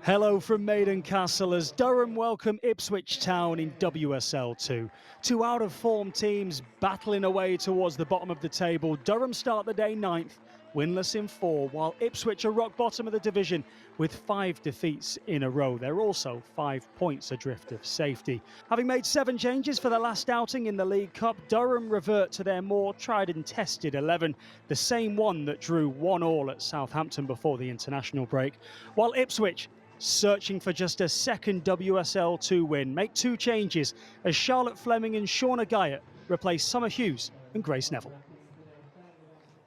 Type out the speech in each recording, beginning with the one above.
Hello from Maiden Castle as Durham welcome Ipswich Town in WSL 2. Two out-of-form teams battling away towards the bottom of the table. Durham start the day 9th, winless in 4, while Ipswich are rock bottom of the division with 5 defeats in a row. They're also 5 points adrift of safety. Having made 7 changes for the last outing in the League Cup, Durham revert to their more tried and tested 11, the same one that drew 1-1 at Southampton before the international break, while Ipswich searching for just a second WSL 2 win, make 2 changes as Charlotte Fleming and Shauna Guyot replace Summer Hughes and Grace Neville.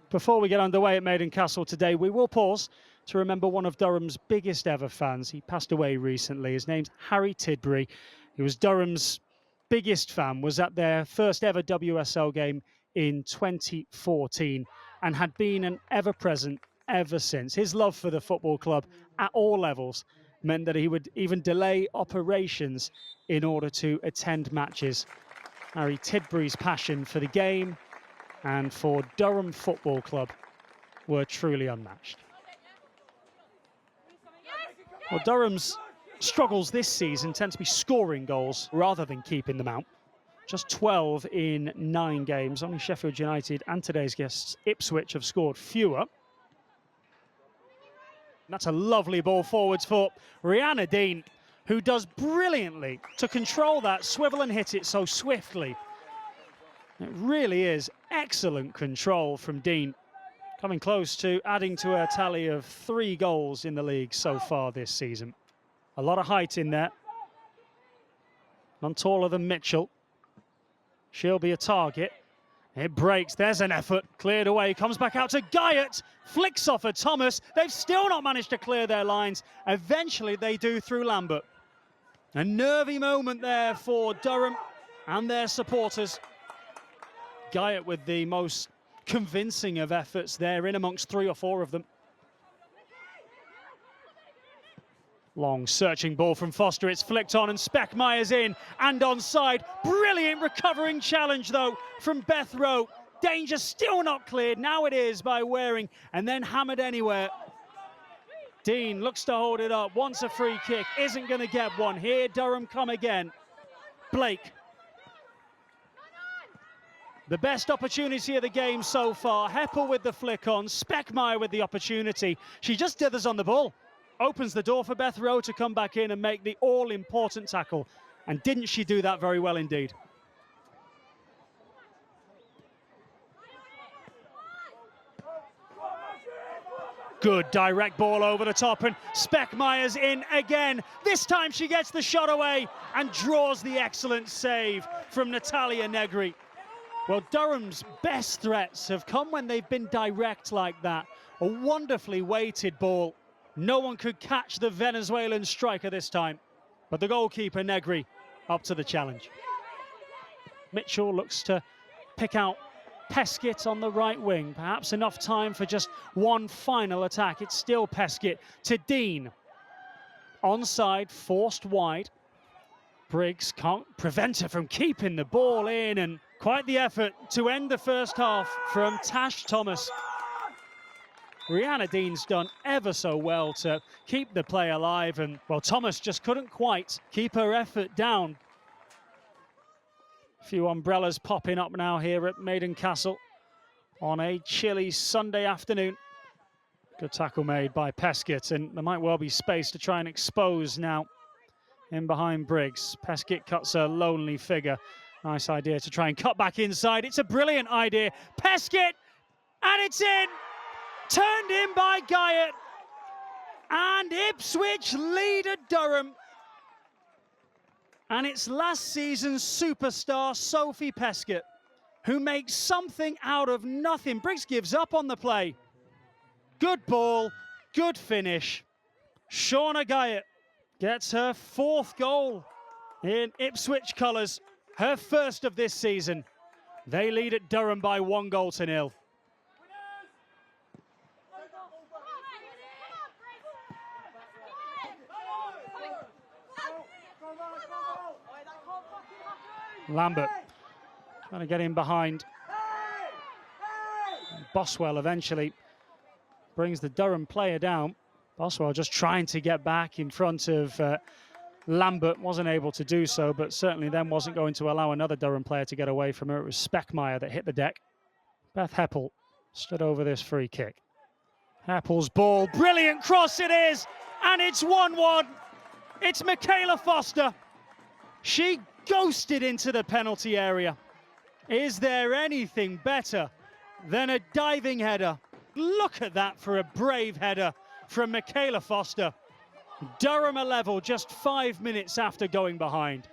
Before we get underway at Maiden Castle today, we will pause to remember one of Durham's biggest ever fans. He passed away recently. His name's Harry Tidbury. He was Durham's biggest fan, was at their first ever WSL game in 2014 and had been an ever-present ever since. His love for the football club at all levels meant that he would even delay operations in order to attend matches. Harry Tidbury's passion for the game and for Durham Football Club were truly unmatched. Well, Durham's struggles this season tend to be scoring goals rather than keeping them out. Just 12 in 9 games. Only Sheffield United and today's guests Ipswich have scored fewer. That's a lovely ball forwards for Rhianna Dean, who does brilliantly to control that swivel and hit it so swiftly. It really is excellent control from Dean, coming close to adding to her tally of 3 goals in the league so far this season. A lot of height in there. None taller than Mitchell. She'll be a target. It breaks, there's an effort, cleared away, comes back out to Guyot, flicks off at Thomas. They've still not managed to clear their lines. Eventually they do through Lambert. A nervy moment there for Durham and their supporters. Guyot with the most convincing of efforts there, in amongst 3 or 4 of them. Long searching ball from Foster, it's flicked on and Speckmeyer's in and onside. Brilliant recovering challenge though from Beth Rowe. Danger still not cleared, now it is by Waring and then hammered anywhere. Dean looks to hold it up, wants a free kick, isn't going to get one. Here Durham come again. Blake. The best opportunity of the game so far. Heppel with the flick on, Speckmeyer with the opportunity. She just dithers on the ball. Opens the door for Beth Rowe to come back in and make the all-important tackle. And didn't she do that very well indeed? Good direct ball over the top and Speckmeyer's in again. This time she gets the shot away and draws the excellent save from Natalia Negri. Well, Durham's best threats have come when they've been direct like that. A wonderfully weighted ball. No one could catch the Venezuelan striker this time, but the goalkeeper, Negri, up to the challenge. Mitchell looks to pick out Peskett on the right wing. Perhaps enough time for just one final attack. It's still Peskett to Dean. Onside, forced wide. Briggs can't prevent her from keeping the ball in, and quite the effort to end the first half from Tash Thomas. Rhianna Dean's done ever so well to keep the play alive, and well, Thomas just couldn't quite keep her effort down. A few umbrellas popping up now here at Maiden Castle on a chilly Sunday afternoon. Good tackle made by Peskett, and there might well be space to try and expose now in behind Briggs. Peskett cuts a lonely figure. Nice idea to try and cut back inside. It's a brilliant idea. Peskett, and it's in! Turned in by Guyot, and Ipswich lead at Durham. And it's last season's superstar Sophie Peskett who makes something out of nothing. Briggs gives up on the play. Good ball, good finish. Shauna Guyot gets her 4th goal in Ipswich colours, her first of this season. They lead at Durham by 1-0. Lambert trying to get in behind. Boswell eventually brings the Durham player down. Boswell just trying to get back in front of Lambert, wasn't able to do so, but certainly then wasn't going to allow another Durham player to get away from her. It was Speckmeyer that hit the deck. Beth Heppel stood over this free kick. Heppel's ball, brilliant cross it is, and it's 1-1. It's Michaela Foster. She ghosted into the penalty area. Is there anything better than a diving header? Look at that for a brave header from Michaela Foster. Durham are level just 5 minutes after going behind.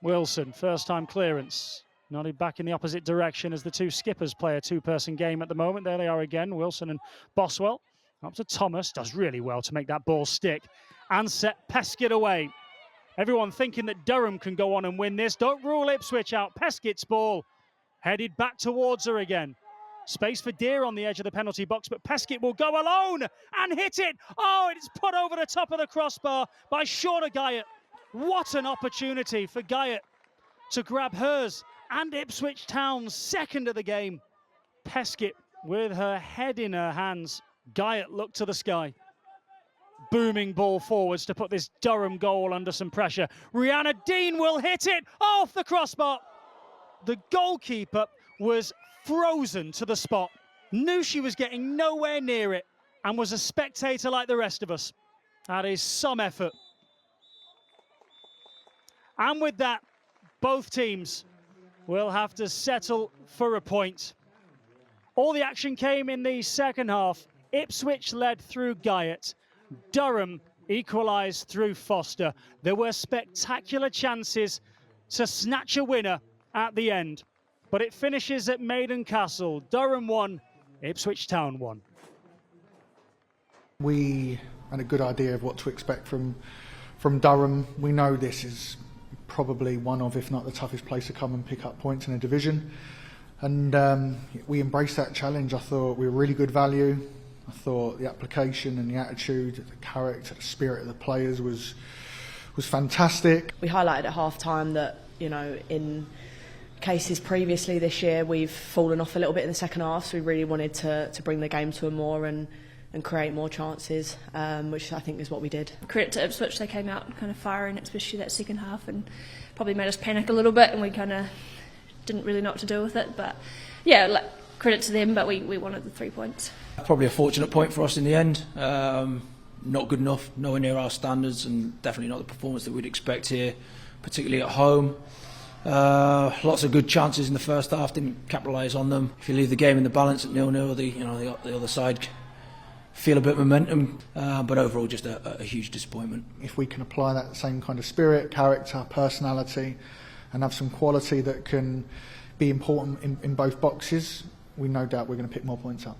Wilson, first time clearance. Nodded back in the opposite direction as the two skippers play a two-person game at the moment. There they are again, Wilson and Boswell. Up to Thomas, does really well to make that ball stick and set Peskett away. Everyone thinking that Durham can go on and win this. Don't rule Ipswich out. Peskett's ball headed back towards her again. Space for Deer on the edge of the penalty box, but Peskett will go alone and hit it. Oh, it's put over the top of the crossbar by Shauna Guyot. What an opportunity for Guyot to grab hers and Ipswich Town's second of the game. Peskett with her head in her hands. Guyot looked to the sky. Booming ball forwards to put this Durham goal under some pressure. Rihanna Dean will hit it off the crossbar. The goalkeeper was frozen to the spot, knew she was getting nowhere near it, and was a spectator like the rest of us. That is some effort. And with that, both teams will have to settle for a point. All the action came in the second half. Ipswich led through Guyot. Durham equalised through Foster. There were spectacular chances to snatch a winner at the end, but it finishes at Maiden Castle. Durham won, Ipswich Town won. We had a good idea of what to expect from Durham. We know this is probably one of, if not the toughest place to come and pick up points in a division. And we embraced that challenge. I thought we were really good value. I thought the application and the attitude, the character, the spirit of the players was fantastic. We highlighted at half-time that, you know, in cases previously this year we've fallen off a little bit in the second half, so we really wanted to bring the game to a more and create more chances, which I think is what we did. Credit to Ipswich, they came out kind of firing, especially that second half, and probably made us panic a little bit, and we kind of didn't really know what to do with it. But yeah, credit to them, but we wanted the 3 points. Probably a fortunate point for us in the end. Not good enough, nowhere near our standards, and definitely not the performance that we'd expect here, particularly at home. Lots of good chances in the first half, didn't capitalise on them. If you leave the game in the balance at 0-0, the other side feel a bit of momentum, but overall just a huge disappointment. If we can apply that same kind of spirit, character, personality, and have some quality that can be important in both boxes, we no doubt we're going to pick more points up.